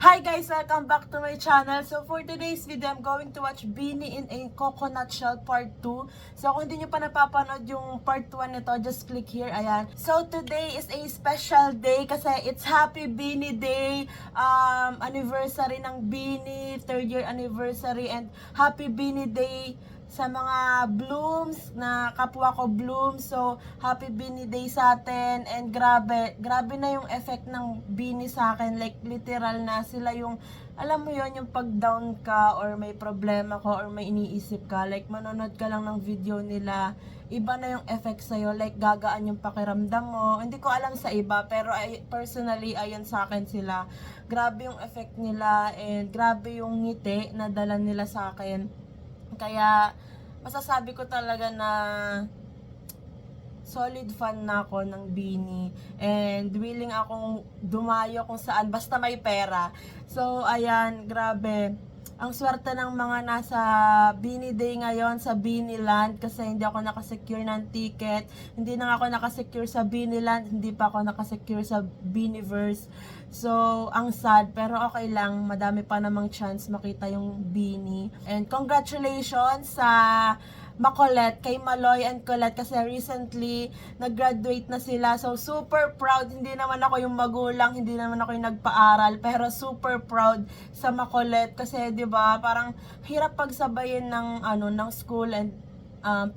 Hi guys! Welcome back to my channel. So for today's video, I'm going to watch Beanie in a Coconut Shell Part 2. So kung hindi nyo pa napapanood yung Part 1 nito, just click here. Ayan. So today is a special day kasi it's Happy Beanie Day. Anniversary ng Beanie, 3rd year anniversary, and Happy Beanie Day sa mga blooms na kapwa ko bloom. So happy Beanie Day sa atin, and grabe na yung effect ng Beanie sa akin, like literal na sila yung, alam mo yon, yung pag down ka or may problema ko or may iniisip ka, like manonood ka lang ng video nila, iba na yung effect sa'yo, like gagaan yung pakiramdam mo. Hindi ko alam sa iba, pero personally ayon sa akin sila, grabe yung effect nila, and grabe yung ngiti na dala nila sa akin. Kaya masasabi ko talaga na solid fan na ako ng Beanie, and willing akong dumayo kung saan basta may pera. So ayan, grabe. Ang swerte ng mga nasa Beanie Day ngayon sa Beanie Land, kasi hindi ako nakasecure ng ticket. Hindi na ako nakasecure sa Beanie Land, hindi pa ako nakasecure sa Beanieverse. So, ang sad, pero okay lang, madami pa namang chance makita yung Beanie. And congratulations sa Macolette, kay Maloy and Colette, kasi recently nag-graduate na sila. So super proud. Hindi naman ako yung magulang, hindi naman ako yung nagpaaral, pero super proud sa Macolette kasi 'di ba, parang hirap pagsabayin ng ng school and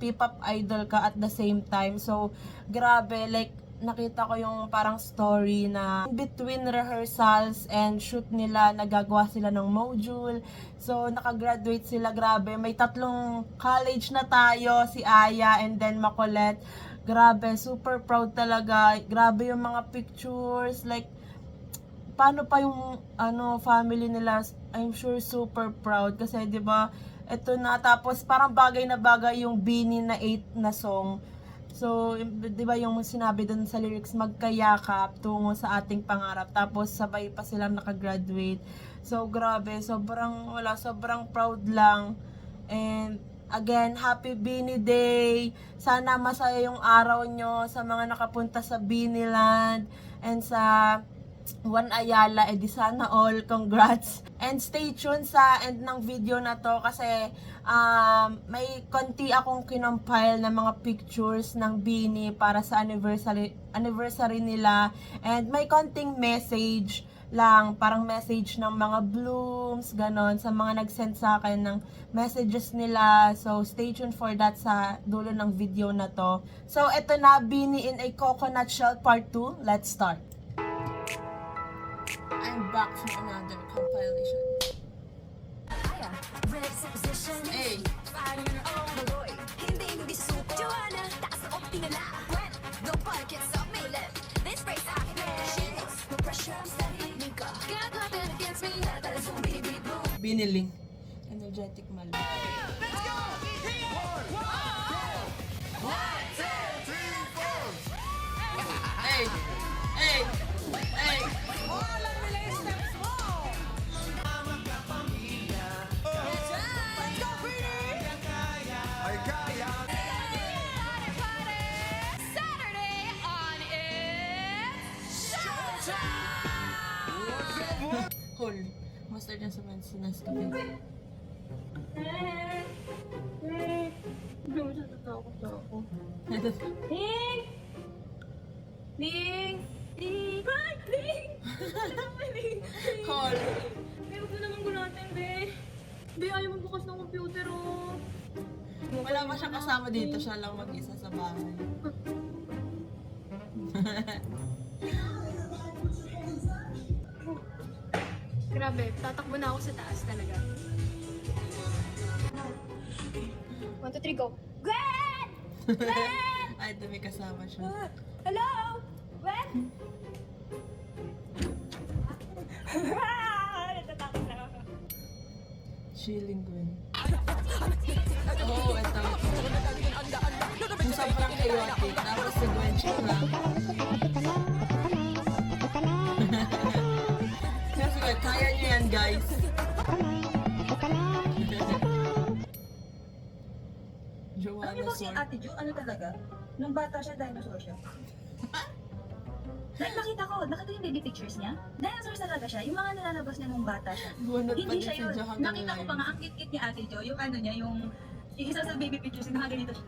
P-pop idol ka at the same time. So grabe, like nakita ko yung parang story na between rehearsals and shoot nila, nagagawa sila ng module. So, nakagraduate sila, grabe. May 3 college na tayo, si Aya and then Macolette. Grabe, super proud talaga. Grabe yung mga pictures, like, paano pa yung family nila, I'm sure super proud. Kasi, di ba, eto na, tapos parang bagay na bagay yung Beanie na 8 na song. So, di ba yung sinabi dun sa lyrics, magkayakap tungo sa ating pangarap. Tapos, sabay pa silang nakagraduate. So, grabe. Sobrang proud lang. And, again, Happy Beanie Day. Sana masaya yung araw nyo sa mga nakapunta sa Beanie Land. And sa Juan Ayala, edi sana all, congrats. And stay tuned sa end ng video na to kasi may konti akong kinompile na mga pictures ng Beanie para sa anniversary nila, and may konting message lang, parang message ng mga blooms, ganon, sa mga nag-send sa akin ng messages nila. So stay tuned for that sa dulo ng video na to. So eto na, Beanie in a Coconut Shell Part 2. Let's start. I'm back from another compilation. Hey. Binili. Energetic Malo. Let's go! Hey! Hey! Hey! Hol. Master na sa Mansinas Cafe. Natatakot ako. Ning! Ning! Ning! Ay! Ning! Ning! Hol. Be, huwag mo naman gulatin, be. Be, ayaw magbukas ng computer, oh. Wala pa siya kasama dito. Siya lang mag-isa sa bahay. Grabe, tatakbo na ako sa taas talaga. 1, 2, 3, go! Gwen! Gwen! Ay, ito may kasama siya. Hello? Gwen? Natatakot na ako. Chilling Gwen. Oo, ito. Yung sobrang chaotic. Tapos si Gwen chill lang. Kasi kaya niyo yan, guys. Alam niyo ba si Joanna Ate Jo, ano talaga? Nung bata siya, dinosaur siya. Like nakita yung baby pictures niya. Dinosaurs talaga siya. Yung mga nilalabas niya nung bata siya. Bunot pa Hindi din siya si yun. Jo hanggang Nakita ko pa live. nga, ang cute-cute ni Ate Jo. Yung ano niya, yung isa sa baby pictures, yung nakaganito siya.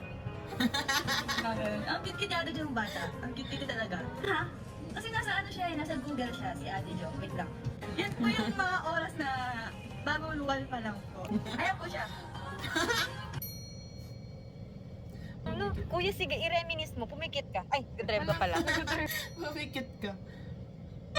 Ang cute-cute ni Ate Jo yung bata. Ang cute-cute talaga. Ha? Kasi nasa ano siya eh, nasa Google siya si Ate Jo. Wait lang. Yan po yung mga oras na bagong luwal pa lang po. Ayan po siya. Ano? Kuya, sige, i-reminis mo. Pumikit ka. Ay, drive ka pala. Mamikit ka.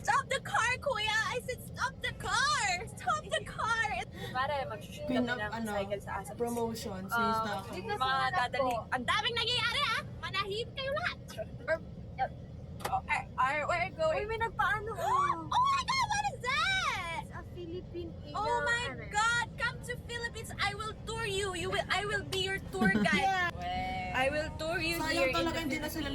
Stop the car, kuya! I said stop the car! Stop the car! Para mag-shoot Queen kami of ng cycle sa Asap. promotion. Since na ako. Mga dadaling. Ang daming nangyayari, ah! Manahimik kayo lahat! Where are you going? Uy, may nagpaano. Oh my God, what is that? A Philippine Oh my God, come to Philippines. I will tour you. I will be your tour guide. I will tour you here Sayang in talaga the hindi na sila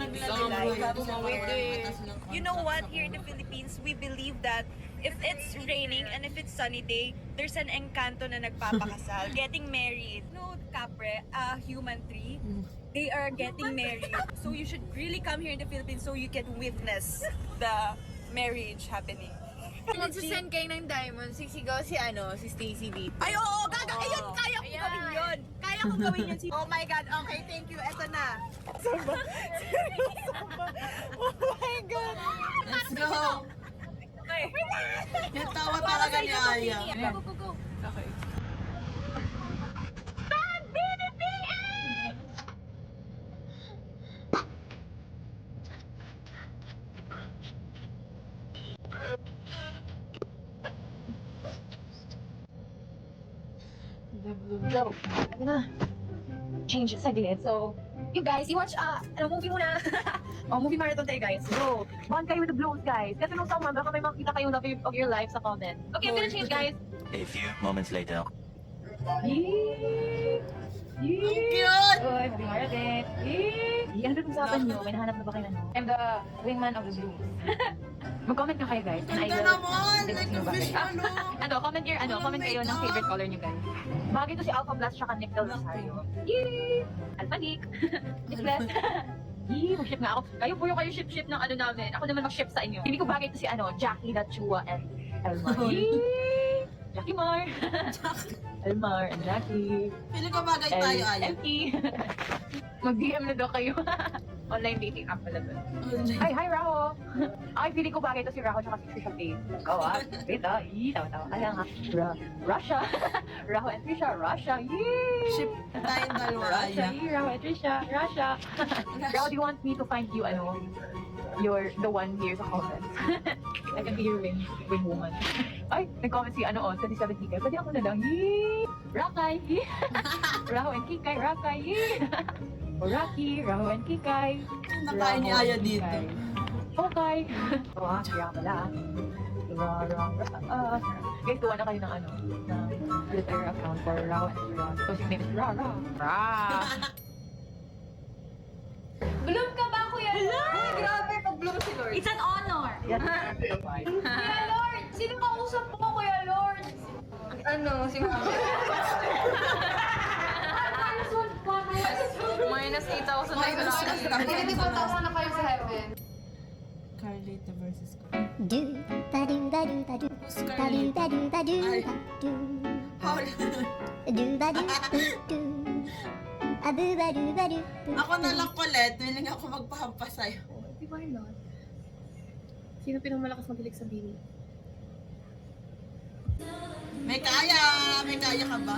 You know what? Here in the Philippines, we believe that if it's raining and if it's sunny day, there's an encanto na nagpapakasal, getting married. No, Capre, a human tree, they are getting married. So you should really come here in the Philippines so you can witness the marriage happening. Magsasend kayo ng diamond, sisigaw si Stacy dito. Ay, oo, gaga, ayun, kaya ko gawin yun. Kaya ko gawin yun. Oh my God, okay, thank you, eto na. Oh my God. Let's go! Okay. Yung tawa talaga ni Aya. Go, go, go. Okay. Go. Change it saglit. So, you guys, you-watch, movie muna. Movie marathon tayo, guys. Go. Bond kayo with the blues, guys. Kasi nung summer, baka may makita kayo love of your life sa comment. Okay, I'm gonna change, guys. A few moments later. Yee! Ang cute! Uy, movie marathon. Yee! Ano ba usapan nyo? May nahanap na ba kayo na? I'm the wingman of the blues. Mag-comment na kayo, guys. And I Ganda will naman! suggest Like nyo a ba fish, kayo. ano? Comment kayo ng favorite color nyo, guys. Bagay to si Alpha Blast tsaka Nick Del Rosario. Yee! Alpha Nick! Nick Blast! Yee! Mag-ship nga ako. Kayo ship-ship ng ano namin. Ako naman mag-ship sa inyo. Hindi ko bagay to si Jackie Lachua and Elmar. Yee! Jackie Mar! Elmar and Jackie. Feeling ko bagay tayo, Aya. Empty. Mag-DM na daw kayo. Online dating app pala doon. Ay, hi Raho! Ay, feeling ko bagay to si Raho tsaka si Trisha Payne. Wait tawa-tawa. Kaya nga, Russia. Raho and Trisha, Russia. Yee! Ship tayong dalawa, Russia, Aya. Raho and Trisha, Russia. Raho, do you want me to find you, you're the one here sa comments? I can be your wing woman. Ay, nag-comment si 27 Kikay. Pwede ako na lang. Yee! Rakay! Yee! Raho and Kikay, Rakay! Yee! O Rocky, Raho and Kikay. Nakain ni Aya dito. Okay. Kaya pala. Guys, gawa na kayo ng ng Twitter account for Raho and Ra. So, his name is Ra. Bloom ka ba, Kuya Lord? Grabe, pag-bloom si Lord. It's an honor. Yes. Kuya Lord! Sino kausap mo, Kuya Lord? Si Minus 8,000 na Minus sa na lagi. sa lagi. 24,000 na kayo sa heaven. Carlita versus Do ba do ba do ba do Who's ba do Carlita? ba do ba do Ay. ba do Paul. do ba do do a do ba do ba do Ako na lang, Colette. Willing ako magpahampas sa'yo. Di ba yun, Lord? Sino pinakamalakas magilig sa bini? May kaya! May kaya ka ba?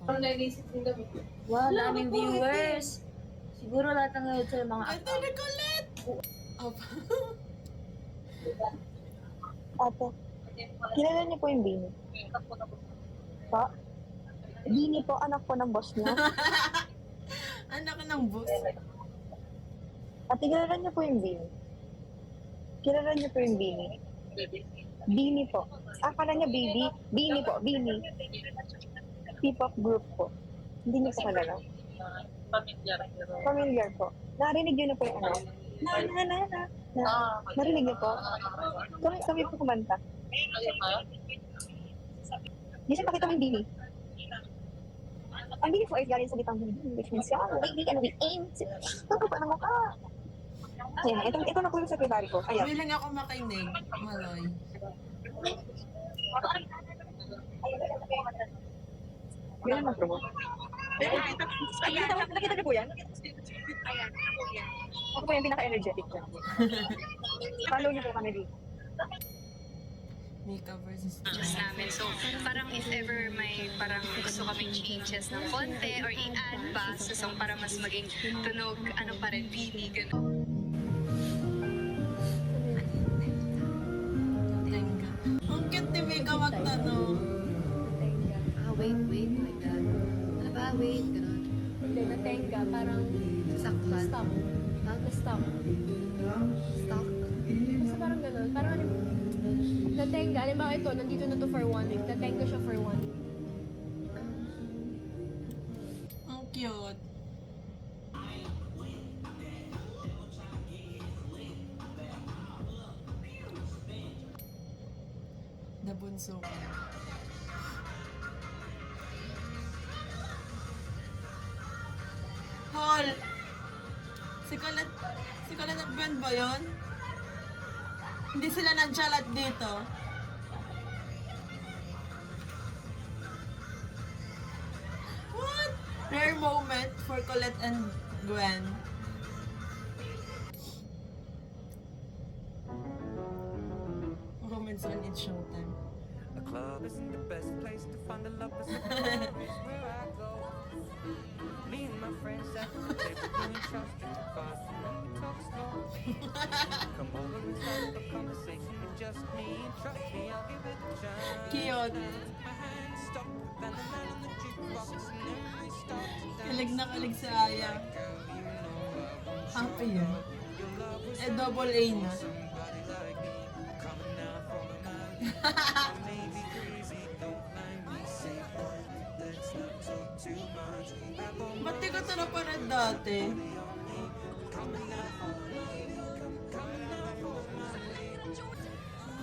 Ano naiisip yung gabi? Wow, daming viewers. Siguro lahat ng ngayon sa mga Ito ni Colette! Opo. Ate, kilala niyo po yung Bini? Po? Bini po, anak po ng boss niya. Anak ng boss. Ate, kilala niyo po yung Bini? Kilala niyo po yung Bini? Bini po. Akala niya baby. Bini po, Bini. P-pop group po. Hindi niyo po kilala. Familiar po. Narinig niyo na po yung na. Narinig niyo po? Kami po kumanta. Di siya pakita mo yung Bini. Ang Bini po ay galing sa bitang Bini, which means, yeah, we can we aim to. Ito pa naman ka. Ayan, ito na po yung secretary ko. Ayan. Willing ako makinig, Maloy. Yun naman promote. Nakita niyo po yan? Ako po yung pinaka-energetic dyan. Follow niyo po kami dito. Mika versus namin. So, parang if ever may parang gusto kaming changes ng konti or i-add pa sa song para mas maging tunog, ano pa rin, Bini, gano'n. Tenga. Ang cute ni Mika magtanong. Wait, like that. Ano ba? Wait, gano'n. Hindi, natenga. Parang Saktan. stop. Na-stop. Stock. Basta parang gano'n. Parang ano, natenga. Halimbawa ito, nandito na to for 1 week. Natenga siya for 1 week. Ang cute. The bunso. Hol! Si Colette at Gwen ba yun? Hindi sila nagsalat dito. What? Rare moment for Colette and Gwen. Moments on It's Showtime. A club isn't the best place to find a love, but the bar is where I go. Me and my friends at the table doing shots, drinking fast, and then we talk slow. Come over and start up a conversation with just me, and trust me, I'll give it a chance. Cute. My hand stopped, then the man on the jukebox, and then we started to dance. Kalig na kalig sa Aya. Girl, you know I want Happy yun. your love was Eh, double A na. somebody like me. Coming out from a mile. Maybe crazy, don't mind me. Say, boy, let's not talk too much. Grab on Ba't di ko ito napanood dati?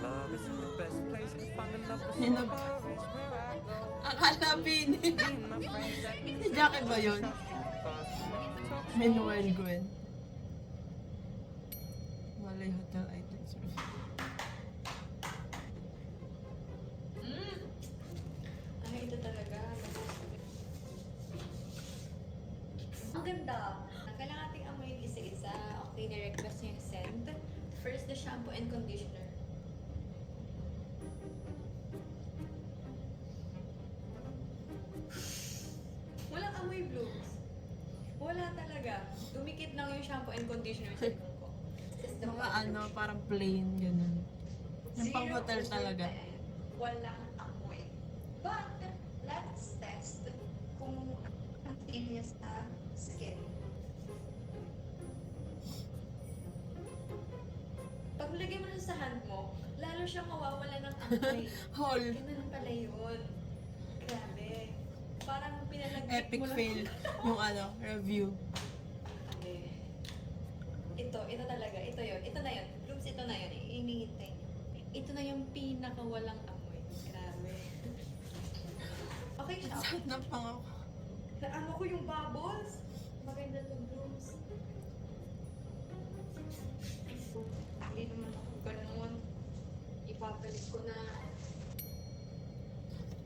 Love isn't the best place to find a love, but Yun the na- bar is where I go. Akala Bini. Me and my friends at the Si Jackie ba yun? fast, and then we talk Meanwhile, Gwen. Malay hotel items. Ay, ito talaga. Ang ganda. Kailangan natin amoyin isa-isa. Okay, na-request niya yung scent. First, the shampoo and conditioner. Walang amoy blooms. Wala talaga. Dumikit lang yung shampoo and conditioner sa ilong ko. This is the Mga powder. ano, parang plain, ganun. Yung pang hotel talaga. Walang amoy. But, let's test kung ang feel niya sa skin. Pag lagay mo na sa hand mo, lalo siyang mawawala ng amoy. Hall. Ganun pala yun. Grabe. Parang pinalagay Epic mo lang. fail. Yung ano, review. Grabe. Ito talaga. Ito yun. Ito na yun. Blooms, ito na yun. Inihintay niyo. Ito na yung pinakawalang amoy. Grabe. Okay siya. Sakit ng pangako. Naano ko yung bubbles. Maganda yung blooms. Hindi naman ako ganun. Ipapalik ko na.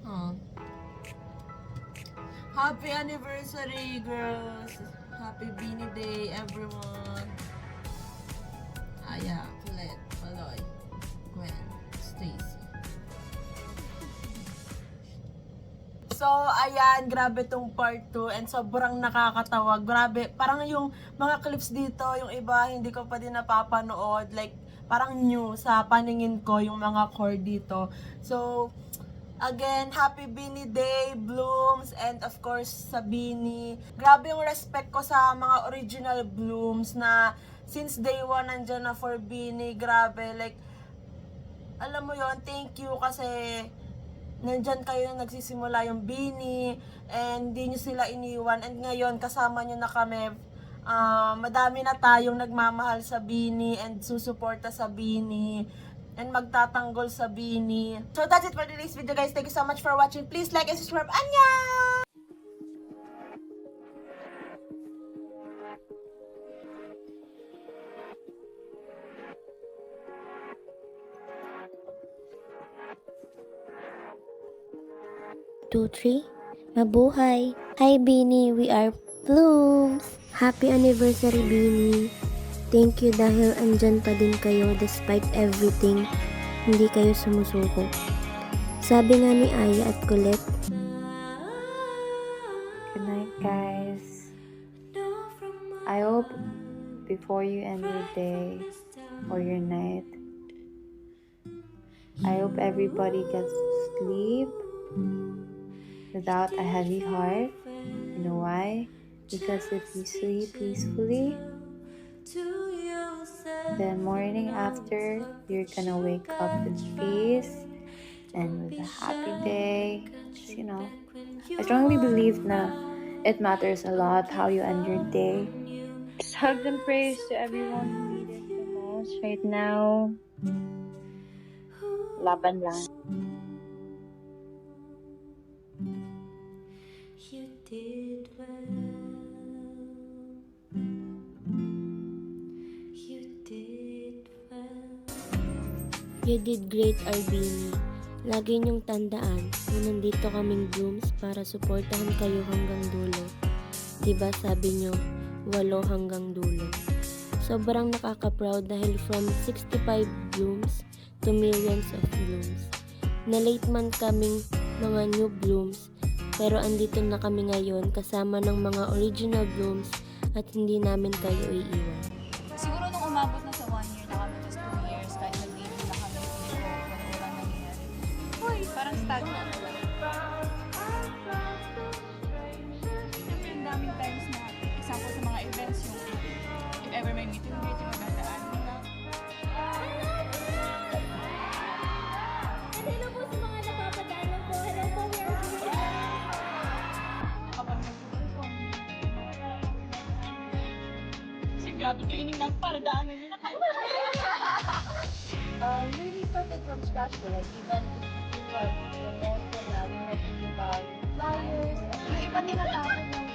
Oh. Happy anniversary, girls! Happy Beanie Day, everyone! Aya, Colette, Maloy, Gwen, Stacy. So, ayan, grabe tong part 2 and sobrang nakakatawa. Grabe, parang yung mga clips dito, yung iba, hindi ko pa din napapanood. Like, parang new sa paningin ko yung mga core dito. So, again, happy Beanie Day, Blooms, and of course sa Beanie. Grabe yung respect ko sa mga original Blooms na since day 1 nandyan na for Beanie. Grabe, like, alam mo yon, thank you kasi nandyan kayo na nagsisimula yung Beanie and di nyo sila iniwan. And ngayon, kasama nyo na kami. Madami na tayong nagmamahal sa Beanie and susuporta sa Beanie and magtatanggol sa Beanie. So that's it for today's video, guys. Thank you so much for watching. Please like and subscribe. Annyeong! 2, 3. Mabuhay! Hi, Beanie! We are Blooms! Happy anniversary, Beanie! Thank you dahil andyan pa din kayo despite everything. Hindi kayo sumusuko. Sabi nga ni Aya at Colette, Good night, guys. I hope before you end your day or your night, I hope everybody gets sleep without a heavy heart. You know why? Because if you sleep peacefully, the morning after, you're gonna wake up with peace and with a happy day. Just, you know, I strongly believe na it matters a lot how you end your day. Just hugs and praise to everyone who needed the most right now. Laban lang. You did well. You did well. You did great, Arbini. Lagi niyong tandaan na nandito kaming Blooms para suportahan kayo hanggang dulo. Diba sabi niyo, 8 hanggang dulo. Sobrang nakaka-proud dahil from 65 Blooms to millions of Blooms. Na-late man kaming mga new Blooms, pero andito na kami ngayon kasama ng mga original Blooms at hindi namin kayo iiwan. Siguro nung umabot na sa 1 year na kami, just 2 years, kahit nag-baby na kami, hindi ko walang nangyayari. Uy, parang stagnant na lang. Siyempre, ang daming times na, example sa mga events, yung if ever may meet and greet, yung magandaan mo lang. Hello po sa mga napapadalo po. Hello po, we are here. Kapag nag-perform, kasi grabe training lang para daanan nila kayo. Really started from scratch po. Like, even if you are promoted na, we have to buy flyers. Yung iba nila tawag ng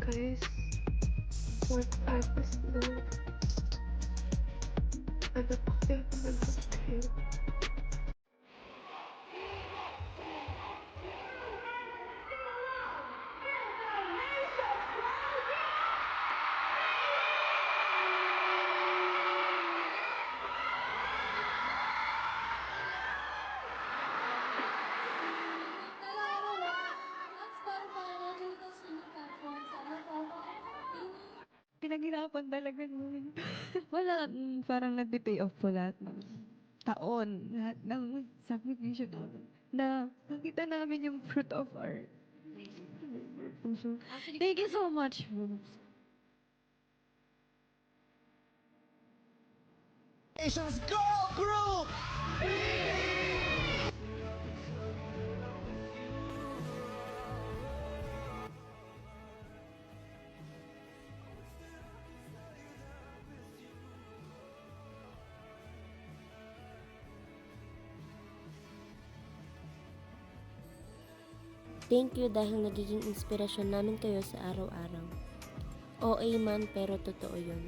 Guys, what I was doing, I'm about to feel. Pinaghirapan talaga nun. Wala, parang nagbe-pay off po lahat ng taon, lahat ng sacrifice na nakita namin yung fruit of our thank you so much. Girl Group! Thank you dahil nagiging inspirasyon namin kayo sa araw-araw. OA man pero totoo yun.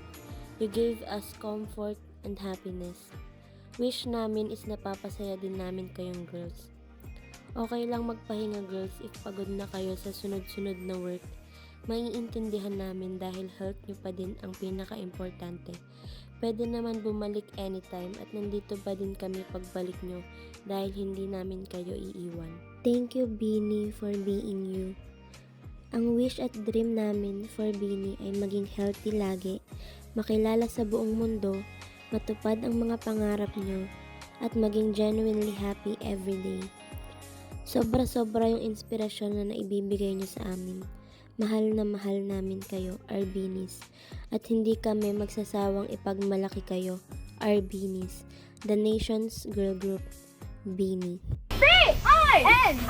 You gave us comfort and happiness. Wish namin is napapasaya din namin kayong girls. Okay lang magpahinga girls if pagod na kayo sa sunod-sunod na work. Maiintindihan namin dahil health nyo pa din ang pinaka-importante. Pwede naman bumalik anytime at nandito pa din kami pagbalik nyo dahil hindi namin kayo iiwan. Thank you, Beanie, for being you. Ang wish at dream namin for Beanie ay maging healthy lagi, makilala sa buong mundo, matupad ang mga pangarap nyo, at maging genuinely happy everyday. Sobra-sobra yung inspirasyon na naibibigay nyo sa amin. Mahal na mahal namin kayo, our Beanies. At hindi kami magsasawang ipagmalaki kayo, our Beanies. The nation's girl group, Beanie. B-I-N-I-B-I-N-I-B